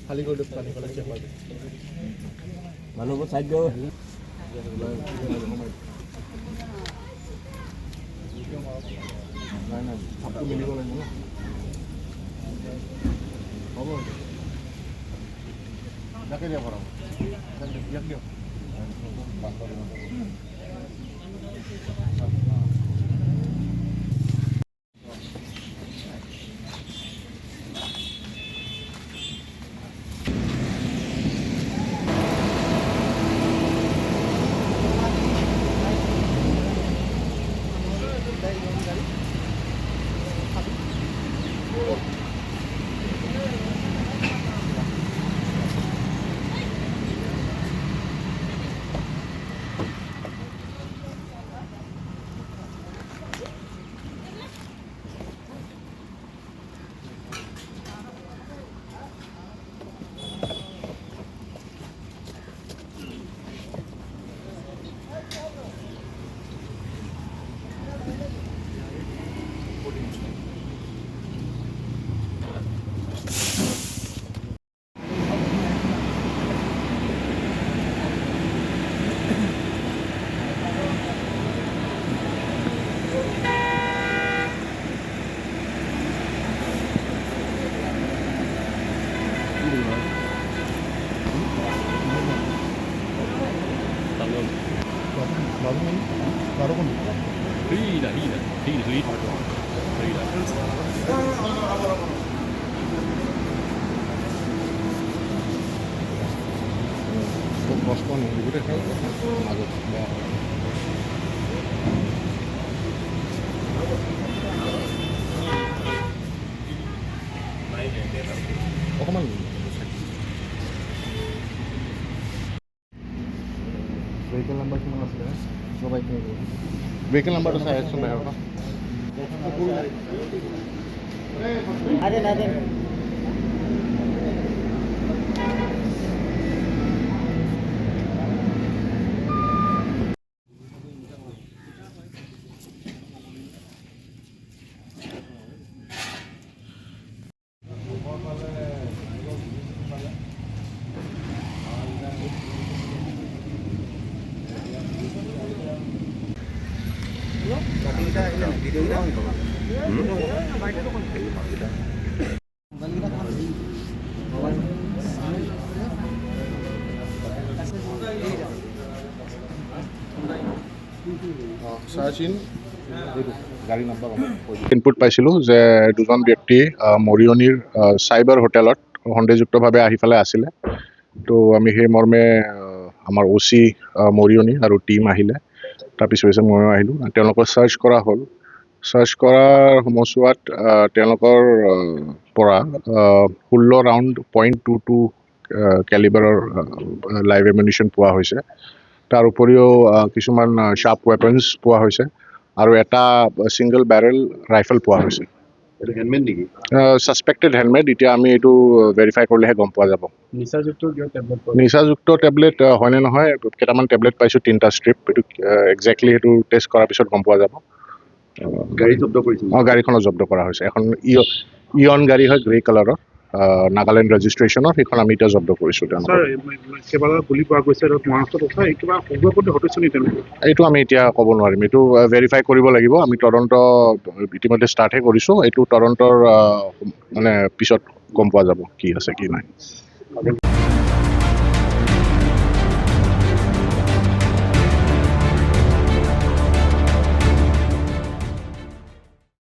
খালি কৰি দিয়ক পানী পেলাই চেক কৰি মানুহবোৰ চাই দিয়ক নাই নাই ভাতটো মিলিব লাগিব ন হ'ব যাকে দিয়া ভৰাব ইয়াক দিয়ক可以的，可以的，可以可以，可以的。কষ্ট নহয় গোটেই মাজত বেয়া অকণমান ভেহিকেল নাম্বাৰ কিমান আছিলে সবাই ভেহিকেল নাম্বাৰটো চাই আছোঁ বাহিৰৰ পৰা ইনপুট পাইছিলোঁ যে দুজন ব্যক্তি মৰিয়নিৰ চাইবাৰ হোটেলত সন্দেহযুক্তভাৱে আহি পেলাই আছিলে তো আমি সেই মৰ্মে আমাৰ OC মৰিয়নি আৰু টীম আহিলে তাৰপিছত ময়ো আহিলোঁ তেওঁলোকৰ চাৰ্চ কৰা হ'ল চাৰ্চ কৰাৰ সময়ছোৱাত তেওঁলোকৰ পৰা 16 ৰাউণ্ড .22 কেলিবাৰৰ লাইভ এমিউনিশ্যন পোৱা হৈছে তাৰ উপৰিও কিছুমান শাৰ্প ৱেপন্স পোৱা হৈছে আৰু এটা ছিংগল বেৰেল ৰাইফল পোৱা হৈছে হেলমেট নেকি ছাছপেক্টেড হেলমেট এতিয়া আমি এইটো ভেৰিফাই কৰিলেহে গম পোৱা যাব নিচাযুক্ত টেবলেট হয়নে নহয় কেইটামান টেবলেট পাইছোঁ 3টা ষ্ট্ৰিপ এইটো একজেক্টলি সেইটো টেষ্ট কৰাৰ পিছত গম পোৱা যাব গাড়ী জব্দ কৰিছে গাড়ীখনো জব্দ কৰা হৈছে এখন ইয়ন গাড়ী হয় গ্ৰে কালাৰৰ নাগালেণ্ড ৰেজিষ্ট্ৰেশ্যনৰ সেইখন আমি এতিয়া জব্দ কৰিছোঁ এইটো আমি এতিয়া ক'ব নোৱাৰিম এইটো ভেৰিফাই কৰিব লাগিব আমি তদন্ত ইতিমধ্যে ষ্টাৰ্টহে কৰিছোঁ এইটো তদন্তৰ মানে পিছত গম পোৱা যাব কি আছে কি নাই